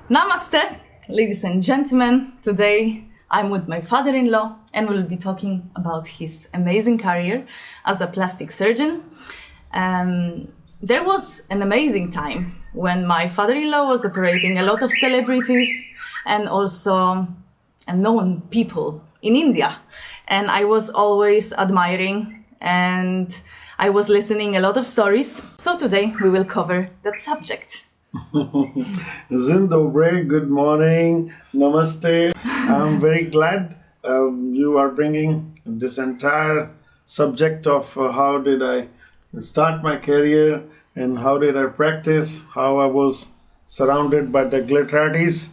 Namaste, ladies and gentlemen. Today I'm with my father-in-law and we'll be talking about his amazing career as a plastic surgeon. There was an amazing time when my father-in-law was operating a lot of celebrities and also known people in India. And I was always admiring and I was listening a lot of stories. So today we will cover that subject. Zindobre, good morning, namaste. I'm very glad you are bringing this entire subject of how did I start my career and how did I practice, how I was surrounded by the glitterati,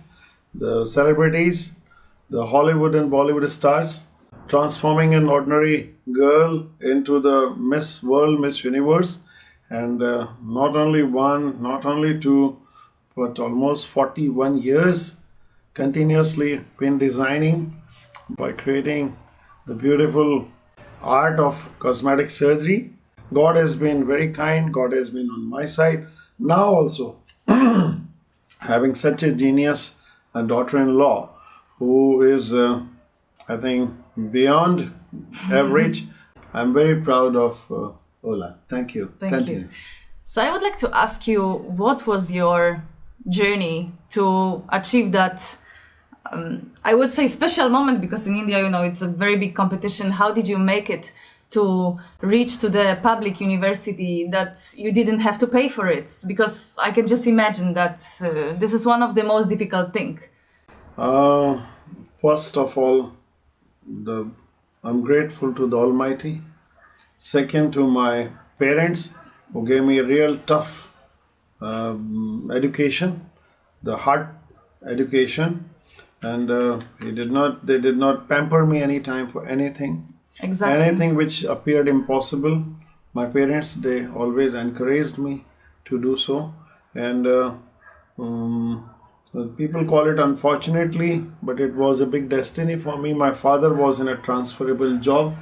the celebrities, the Hollywood and Bollywood stars, transforming an ordinary girl into the Miss World, Miss Universe. And not only one, not only two, but almost 41 years continuously been designing by creating the beautiful art of cosmetic surgery. God has been very kind. God has been on my side. Now also, having such a genius daughter-in-law who is, I think, beyond average. I'm very proud of Ola. Thank you. Thank you. So I would like to ask you, what was your journey to achieve that, I would say, special moment? Because in India, it's a very big competition. How did you make it to reach to the public university that you didn't have to pay for it? Because I can just imagine that this is one of the most difficult things. First of all, I'm grateful to the Almighty. Second, to my parents who gave me a real tough education, the hard education, and they did not pamper me any time for anything. Exactly. Anything which appeared impossible, my parents, they always encouraged me to do so. And people call it unfortunately, but it was a big destiny for me. My father was in a transferable job.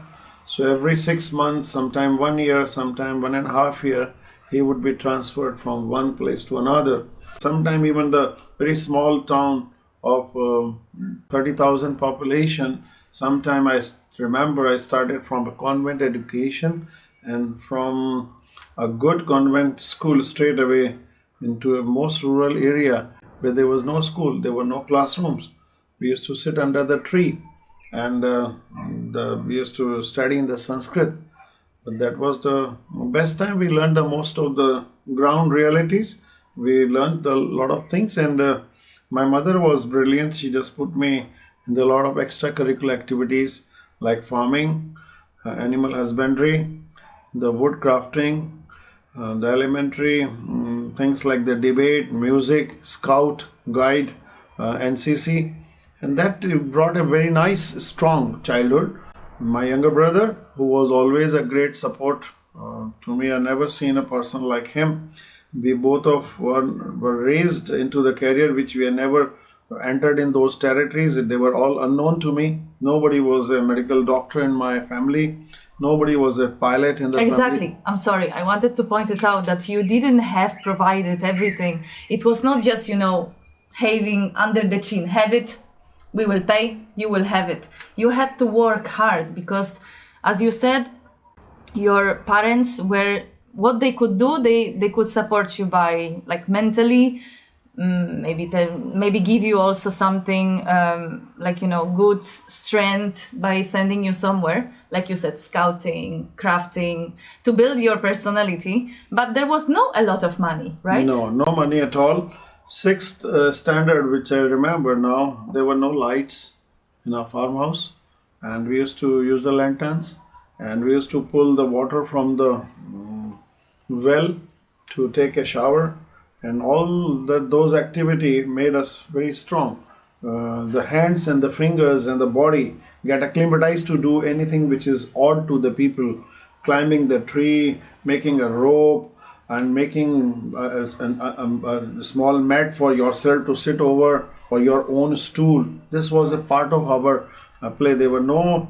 So every 6 months, sometime 1 year, sometime 1.5 years, he would be transferred from one place to another. Sometime even the very small town of 30,000 population, sometime I remember I started from a convent education and from a good convent school straight away into a most rural area where there was no school, there were no classrooms. We used to sit under the tree and we used to study in the Sanskrit. But that was the best time. We learned the most of the ground realities. We learned a lot of things, and my mother was brilliant. She just put me in a lot of extracurricular activities like farming, animal husbandry, the wood crafting, the elementary things like the debate, music, scout, guide, NCC. And that brought a very nice, strong childhood. My younger brother, who was always a great support to me, I never seen a person like him. We both were raised into the career which we had never entered in those territories. They were all unknown to me. Nobody was a medical doctor in my family. Nobody was a pilot in the family. Exactly. I'm sorry. I wanted to point it out that you didn't have provided everything. It was not just, having under the chin, have it, we will pay, you will have it. You had to work hard because, as you said, your parents were, what they could do, they could support you by mentally, maybe give you also something good strength by sending you somewhere, like you said, scouting, crafting, to build your personality. But there was a lot of money, right? No money at all. Sixth standard, which I remember now, there were no lights in our farmhouse, and we used to use the lanterns, and we used to pull the water from the well to take a shower, and all those activity made us very strong. The hands and the fingers and the body get acclimatized to do anything which is odd to the people, climbing the tree, making a rope, and making a small mat for yourself to sit over or your own stool. This was a part of our play. There were no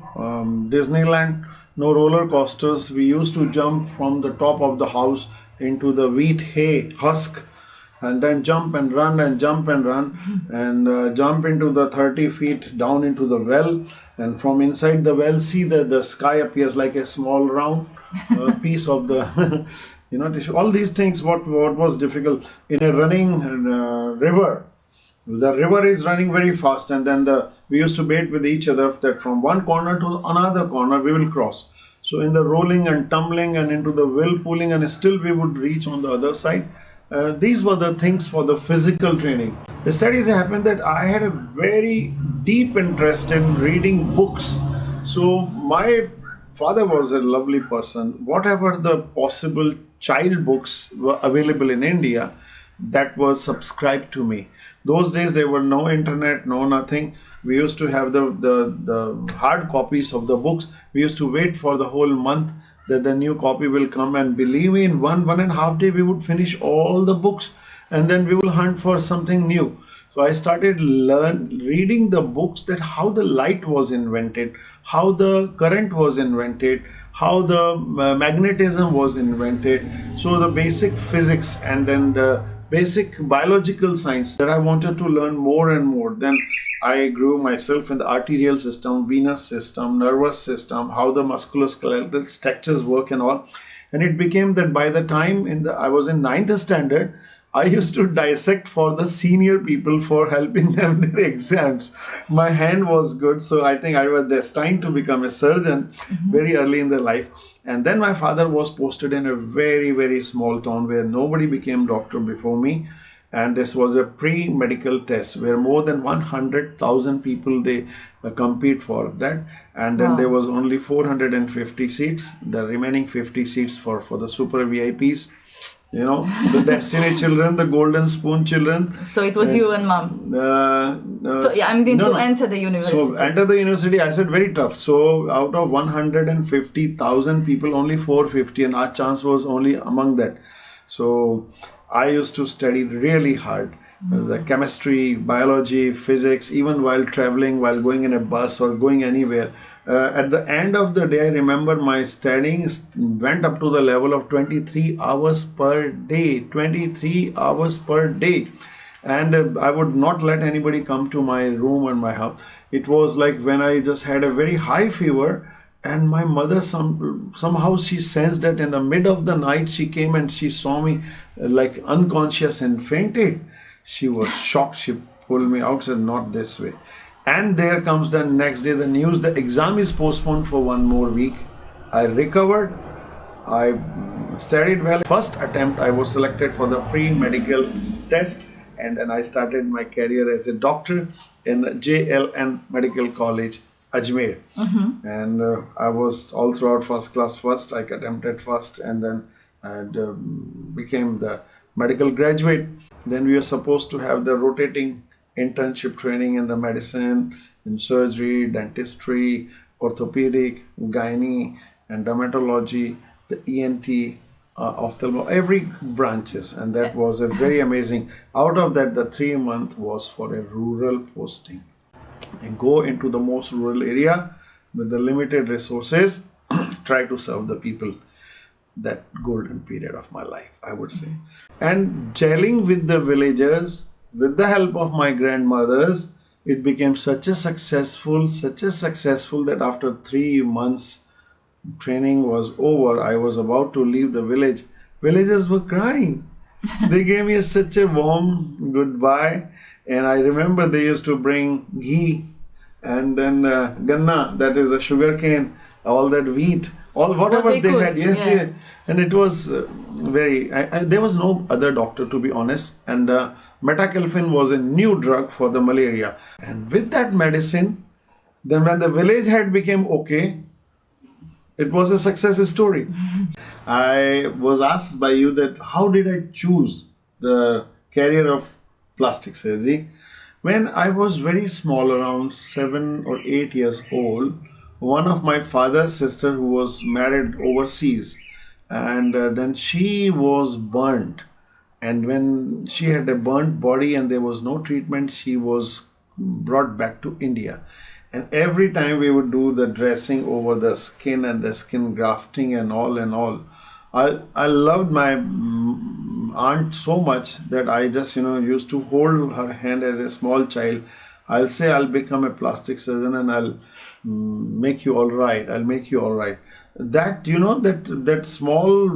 Disneyland, no roller coasters. We used to jump from the top of the house into the wheat hay husk and then jump and run and jump and run and jump into the 30 feet down into the well, and from inside the well see that the sky appears like a small round piece of the tissue. All these things, what was difficult in a running river. The river is running very fast, and then we used to wait with each other that from one corner to another corner we will cross. So in the rolling and tumbling and into the whirlpooling, and still we would reach on the other side. These were the things for the physical training. The studies happened that I had a very deep interest in reading books. So my father was a lovely person. Whatever the possible child books were available in India, that was subscribed to me. Those days there were no internet, no nothing. We used to have the hard copies of the books. We used to wait for the whole month that the new copy will come, and believe me, in one and a half day we would finish all the books, and then we will hunt for something new. So I started reading the books, that how the light was invented, how the current was invented, how the magnetism was invented. So the basic physics and then the basic biological science that I wanted to learn more and more. Then I grew myself in the arterial system, venous system, nervous system, how the musculoskeletal structures work and all. And it became that by the time I was in 9th standard, I used to dissect for the senior people for helping them their exams. My hand was good, so I think I was destined to become a surgeon very early in their life. And then my father was posted in a very, very small town where nobody became doctor before me. And this was a pre-medical test where more than 100,000 people, they compete for that. And then there was only 450 seats, the remaining 50 seats for the super VIPs. The destiny children, the golden spoon children. So it was you and mom. To enter the university. So enter the university, I said very tough. So out of 150,000 people, only 450, and our chance was only among that. So I used to study really hard. The chemistry, biology, physics, even while traveling, while going in a bus or going anywhere. At the end of the day, I remember my studying went up to the level of 23 hours per day. 23 hours per day. And I would not let anybody come to my room and my house. It was like when I just had a very high fever, and my mother somehow she sensed that in the mid of the night she came and she saw me like unconscious and fainted. She was shocked. She pulled me out, said, "Not this way." And there comes the next day the news, the exam is postponed for one more week. I recovered. I studied well. First attempt I was selected for the pre-medical test, and then I started my career as a doctor in JLN Medical College, Ajmer. And I was all throughout first class first. I attempted first, and then I became the medical graduate. Then we were supposed to have the rotating internship training in the medicine, in surgery, dentistry, orthopedic, gynae, and dermatology, the ENT, ophthalmo, every branches. And that was a very amazing. Out of that, the 3 month was for a rural posting. And go into the most rural area with the limited resources, try to serve the people. That golden period of my life, I would say. And gelling with the villagers, with the help of my grandmothers, it became such a successful that after 3 months training was over, I was about to leave the village. Villagers were crying. They gave me such a warm goodbye. And I remember they used to bring ghee and then ganna, that is a sugar cane, all that wheat, all whatever they had. Yes. And it was there was no other doctor, to be honest. And metakelfin was a new drug for the malaria. And with that medicine, then when the village had become okay, it was a success story. I was asked by you that how did I choose the career of plastic surgery? When I was very small, around 7 or 8 years old, one of my father's sister who was married overseas, and then she was burnt. And when she had a burnt body and there was no treatment, she was brought back to India. And every time we would do the dressing over the skin and the skin grafting and all, I loved my aunt so much that I just, used to hold her hand as a small child. I'll say I'll become a plastic surgeon and I'll make you all right. I'll make you all right. That, that small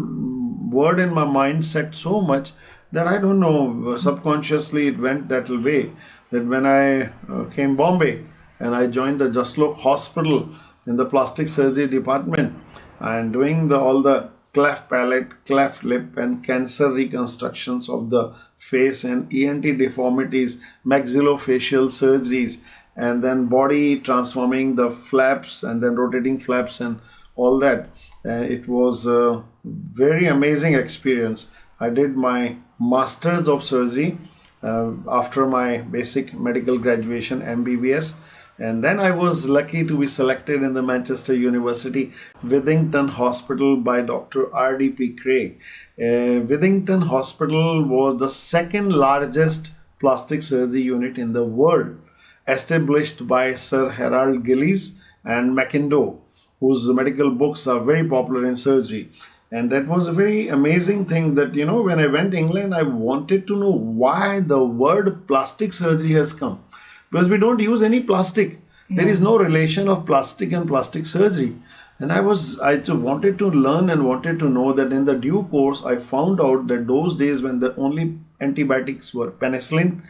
word in my mind said so much that I don't know, subconsciously it went that way. That when I came Bombay and I joined the Jaslok Hospital in the plastic surgery department and doing all the cleft palate, cleft lip and cancer reconstructions of the face and ENT deformities, maxillofacial surgeries, and then body transforming the flaps and then rotating flaps and all that. It was a very amazing experience. I did my Masters of Surgery after my basic medical graduation, MBBS. And then I was lucky to be selected in the Manchester University Withington Hospital by Dr. R.D.P. Craig. Withington Hospital was the second largest plastic surgery unit in the world, established by Sir Harold Gillies and Mackindoe, whose medical books are very popular in surgery. And that was a very amazing thing that, when I went to England, I wanted to know why the word plastic surgery has come. Because we don't use any plastic. Yeah. There is no relation of plastic and plastic surgery. And I just wanted to learn and wanted to know that in the due course, I found out that those days when the only antibiotics were penicillin,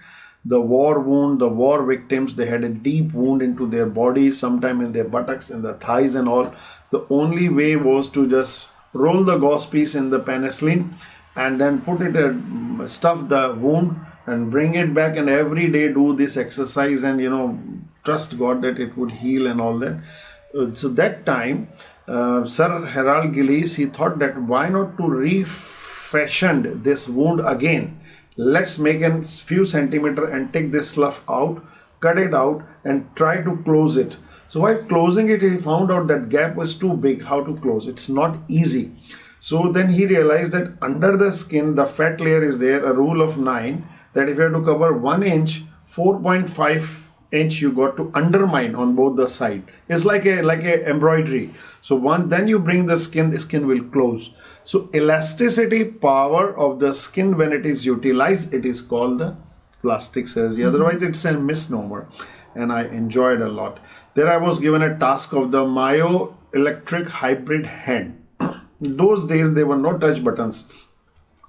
the war wound, the war victims, they had a deep wound into their bodies, sometime in their buttocks, in the thighs and all. The only way was to just roll the gauze piece in the penicillin and then put it, stuff the wound and bring it back, and every day do this exercise and trust God that it would heal and all that. So that time Sir Harold Gillies, he thought that why not to refashion this wound again. Let's make a few centimeter and take this slough out, cut it out and try to close it. So while closing it, he found out that gap was too big. How to close? It's not easy. So then he realized that under the skin, the fat layer is there, a rule of 9, that if you have to cover 1 inch, 4.5 inch you got to undermine on both the side. It's like a embroidery. So then you bring the skin will close. So elasticity power of the skin, when it is utilized, it is called the plastic surgery. Otherwise it's a misnomer. And I enjoyed a lot. There I was given a task of the myo-electric hybrid hand. Those days there were no touch buttons.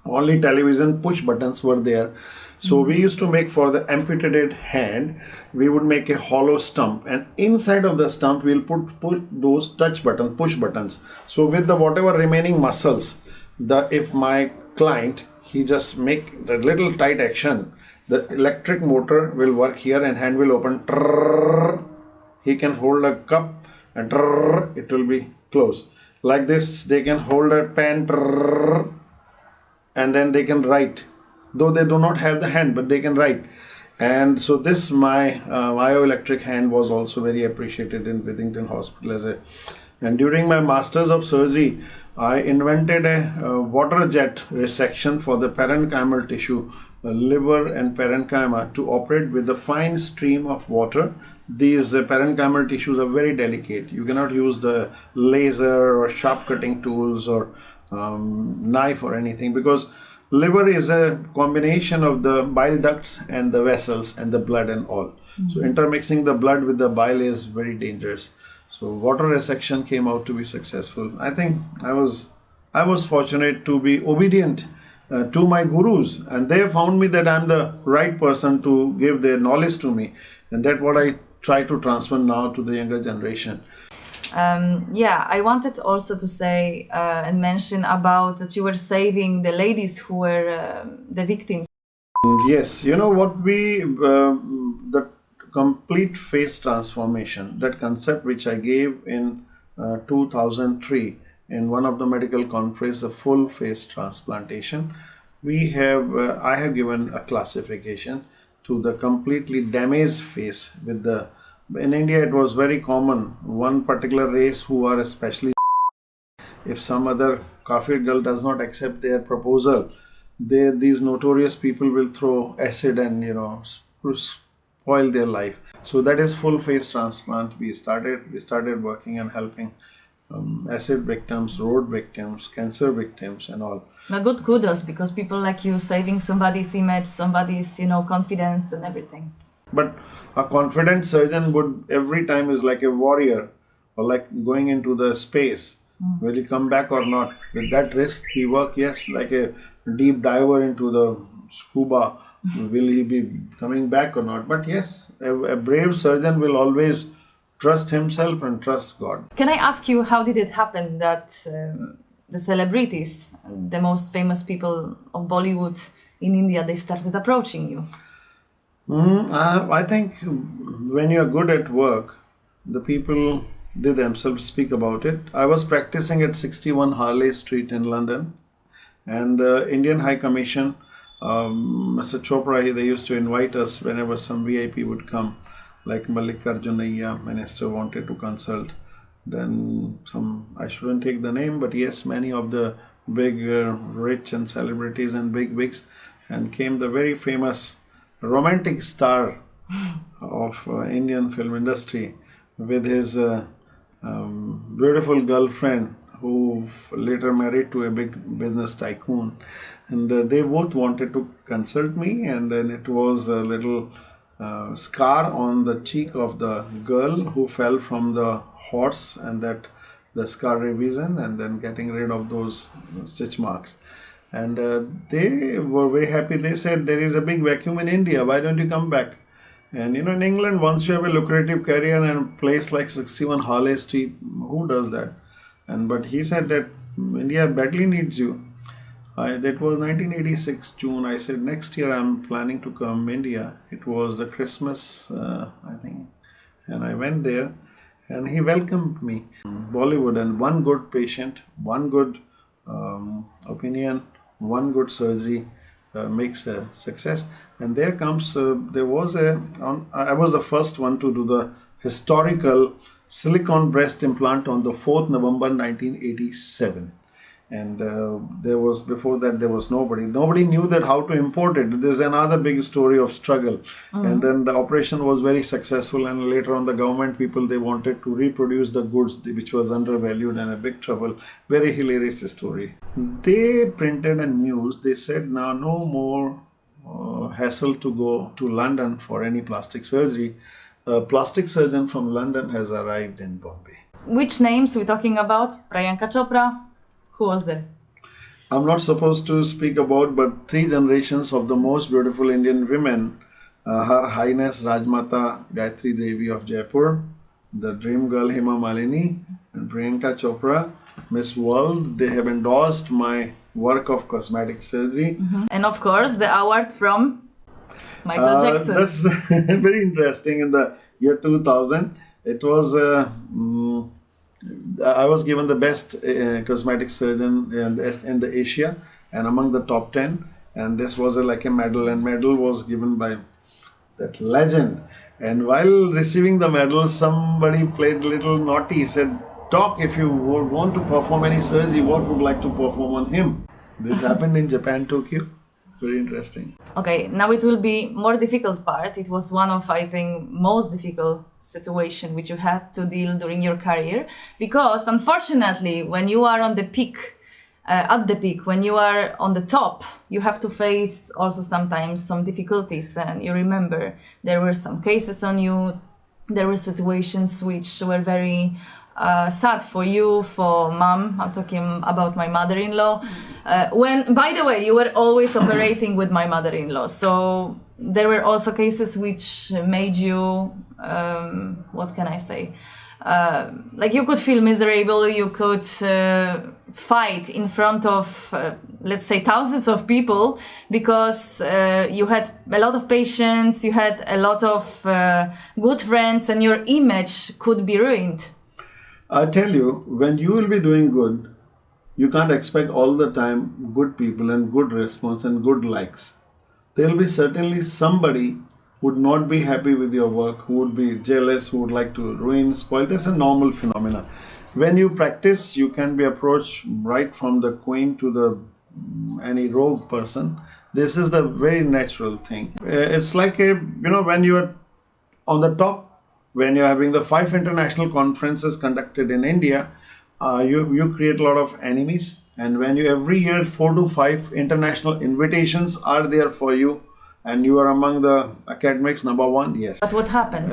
Only television push buttons were there. So we used to make, for the amputated hand, we would make a hollow stump, and inside of the stump we'll put those push buttons. So with the whatever remaining muscles, if my client, he just make the little tight action, the electric motor will work here and hand will open. He can hold a cup and it will be closed. Like this, they can hold a pen and then they can write. Though they do not have the hand, but they can write. And so this, my myo-electric hand was also very appreciated in Withington Hospital. And during my Masters of Surgery, I invented a water jet resection for the parenchymal tissue, liver and parenchyma, to operate with a fine stream of water. These parenchymal tissues are very delicate. You cannot use the laser or sharp cutting tools or knife or anything, because liver is a combination of the bile ducts and the vessels and the blood and all. So intermixing the blood with the bile is very dangerous. So water resection came out to be successful. I think I was fortunate to be obedient to my gurus, and they found me that I'm the right person to give their knowledge to me, and that's what I try to transfer now to the younger generation. I wanted also to say and mention about that you were saving the ladies who were the victims. Yes, what the complete face transformation, that concept which I gave in 2003 in one of the medical conferences, a full face transplantation. I have given a classification to the completely damaged face with in India it was very common, one particular race who are especially, if some other Kafir girl does not accept their proposal, these notorious people will throw acid and spoil their life. So that is full face transplant. We started working and helping acid victims, road victims, cancer victims, and all. But good kudos, because people like you saving somebody's image, somebody's, confidence and everything. But a confident surgeon would every time is like a warrior, or like going into the space. Will he come back or not? With that risk, he work, yes, like a deep diver into the scuba. Will he be coming back or not? But yes, a brave surgeon will always trust himself and trust God. Can I ask you, how did it happen that the celebrities, the most famous people of Bollywood in India, they started approaching you? I think when you're good at work, the people, they themselves speak about it. I was practicing at 61 Harley Street in London, and the Indian High Commission, Mr. Chopra, they used to invite us whenever some VIP would come, like Jurney minister wanted to consult. Then I shouldn't take the name, but yes, many of the big rich and celebrities and big wigs, and came the very famous romantic star of Indian film industry with his beautiful girlfriend, who later married to a big business tycoon, and they both wanted to consult me, and then it was a little scar on the cheek of the girl who fell from the horse, and that the scar revision, and then getting rid of those stitch marks. And they were very happy. They said, there is a big vacuum in India, why don't you come back? And in England, once you have a lucrative career in a place like 61 Harley Street, who does that? But he said that India badly needs you. That was 1986 June. I said, next year I'm planning to come India. It was the Christmas, I think, and I went there, and he welcomed me. Bollywood, and one good patient, one good opinion, one good surgery makes a success. And there comes, I was the first one to do the historical silicone breast implant on the 4th November 1987. And before that there was nobody knew that how to import it. There's another big story of struggle. And then the operation was very successful, and later on the government people, they wanted to reproduce the goods, which was undervalued and a big trouble. Very hilarious story. They printed a news. They said, now no more hassle to go to London for any plastic surgery. A plastic surgeon from London has arrived in Bombay. Which names we're talking about? Priyanka Chopra? Who was there? I'm not supposed to speak about, but 3 generations of the most beautiful Indian women. Her Highness Rajmata Gayatri Devi of Jaipur, the dream girl Hema Malini, and Priyanka Chopra, Miss World. They have endorsed my work of cosmetic surgery. And of course, the award from Michael Jackson. That's very interesting. In the year 2000, it was... I was given the best cosmetic surgeon in the Asia, and among the top 10, and this was like a medal, and medal was given by that legend. And while receiving the medal, somebody played a little naughty. He said, "Doc, if you would want to perform any surgery, what would like to perform on him?" This happened in Japan, Tokyo. Very interesting. Okay, now it will be more difficult part. It was one of, I think, most difficult situation which you had to deal during your career, because unfortunately, when you are on the peak, when you are on the top, you have to face also sometimes some difficulties. And you remember there were some cases on you, there were situations which were very sad for you, for mom. I'm talking about my mother-in-law. When, by the way, you were always operating with my mother-in-law. So there were also cases which made you, what can I say? Like you could feel miserable, you could fight in front of, let's say, thousands of people, because you had a lot of patients, you had a lot of good friends, and your image could be ruined. I tell you, when you will be doing good, you can't expect all the time good people and good response and good likes. There will be certainly somebody who would not be happy with your work, who would be jealous, who would like to ruin, spoil. That's a normal phenomenon. When you practice, you can be approached right from the queen to the any rogue person. This is the very natural thing. It's like when you are on the top, when you're having the 5 international conferences conducted in India, you create a lot of enemies. And when you every year 4 to 5 international invitations are there for you, and you are among the academics #1, yes. But what happened?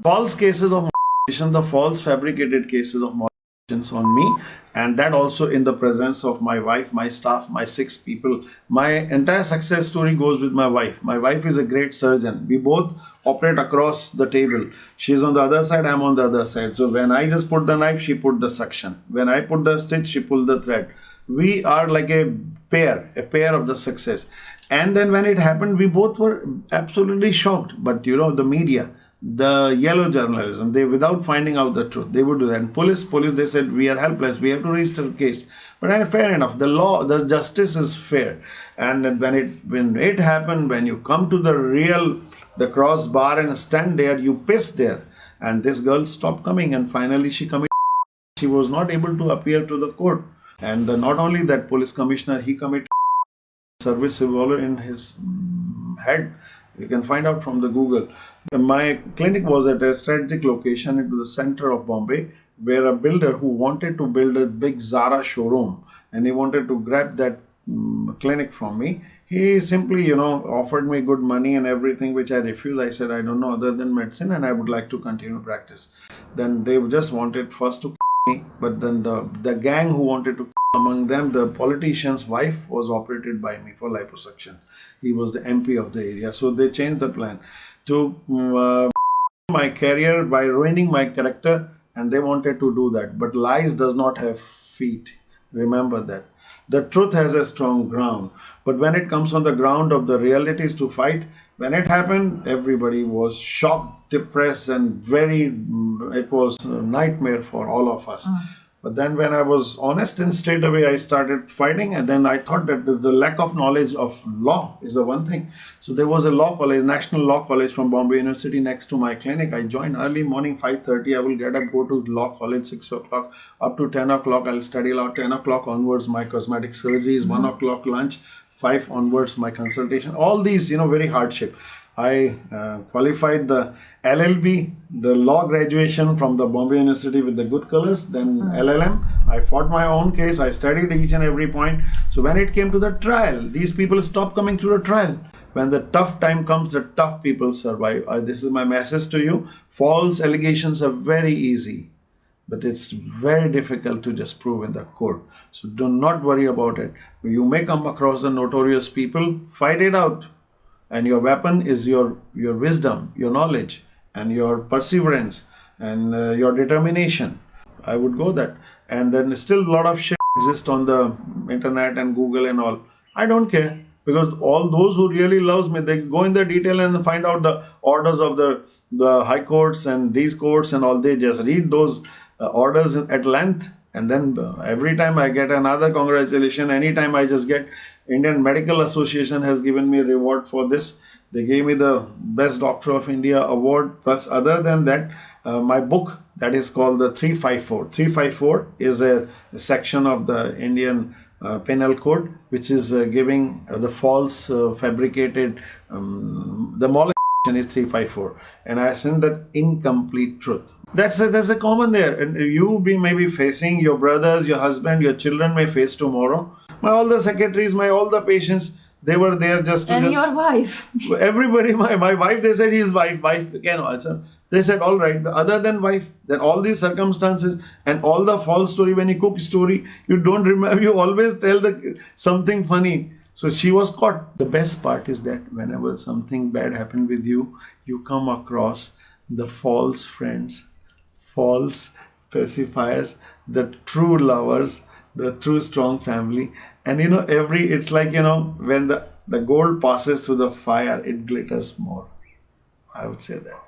False cases of molestation, the false fabricated cases of molestations on me, and that also in the presence of my wife, my staff, my 6 people. My entire success story goes with my wife. My wife is a great surgeon. We both operate across the table. She's on the other side, I'm on the other side. So when I just put the knife, she put the suction. When I put the stitch, she pulled the thread. We are like a pair of the success. And then when it happened, we both were absolutely shocked. But you know, the media, the yellow journalism, they, without finding out the truth, they would do that. And police, they said, we are helpless, we have to register the case. But fair enough, the law, the justice is fair. And when it happened, when you come to the crossbar and stand there, you piss there. And this girl stopped coming, and finally she committed. She was not able to appear to the court. And not only that, police commissioner, he committed service revolver in his head. You can find out from the Google. My clinic was at a strategic location into the center of Bombay, where a builder who wanted to build a big Zara showroom, and he wanted to grab that clinic from me. He simply, offered me good money and everything, which I refused. I said, I don't know other than medicine, and I would like to continue practice. Then they just wanted first to me, but then the gang who wanted to, among them, the politician's wife was operated by me for liposuction. He was the MP of the area. So they changed the plan to my career by ruining my character, and they wanted to do that. But lies does not have feet. Remember that. The truth has a strong ground. But when it comes on the ground of the realities to fight, when it happened, everybody was shocked, depressed, and it was a nightmare for all of us. But then when I was honest and straight away, I started fighting. And then I thought that the lack of knowledge of law is the one thing. So there was a law college, National Law College from Bombay University next to my clinic. I joined early morning, 5:30. I will get up, go to law college, 6 o'clock, up to 10 o'clock. I'll study law. 10 o'clock onwards, my cosmetic surgery is 1 o'clock lunch. 5 onwards, my consultation. All these, very hardship. I qualified the LLB, the law graduation from the Bombay University with the good colors, then LLM. I fought my own case. I studied each and every point. So when it came to the trial, these people stopped coming to the trial. When the tough time comes, the tough people survive. This is my message to you. False allegations are very easy, but it's very difficult to just prove in the court. So do not worry about it. You may come across the notorious people, fight it out. And your weapon is your wisdom, your knowledge, and your perseverance, and your determination. I would go that. And then still a lot of shit exists on the internet and Google and all. I don't care, because all those who really loves me, they go in the detail and find out the orders of the high courts and these courts and all. They just read those orders at length. And then every time I get another congratulation, anytime I just get Indian Medical Association has given me a reward for this. They gave me the Best Doctor of India award. Plus, other than that, my book that is called the 354. 354 is a section of the Indian Penal Code, which is giving the false, fabricated, the molestation is 354. And I send that incomplete truth. That's a common there. And you may be facing, your brothers, your husband, your children may face tomorrow. All the secretaries, all the patients, they were there just to... And your wife. Everybody, my wife, they said his wife can answer. They said, all right, other than wife, then all these circumstances and all the false story, when you cook story, you don't remember, you always tell something funny. So she was caught. The best part is that whenever something bad happened with you, you come across the false friends, false pacifiers, the true lovers, the true strong family. And it's like, when the gold passes through the fire, it glitters more. I would say that.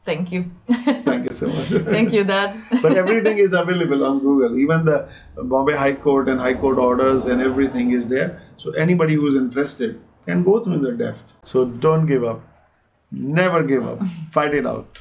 Thank you. Thank you so much. Thank you, Dad. But everything is available on Google. Even the Bombay High Court and High Court orders and everything is there. So anybody who's interested can go through in the depth. So don't give up. Never give up. Fight it out.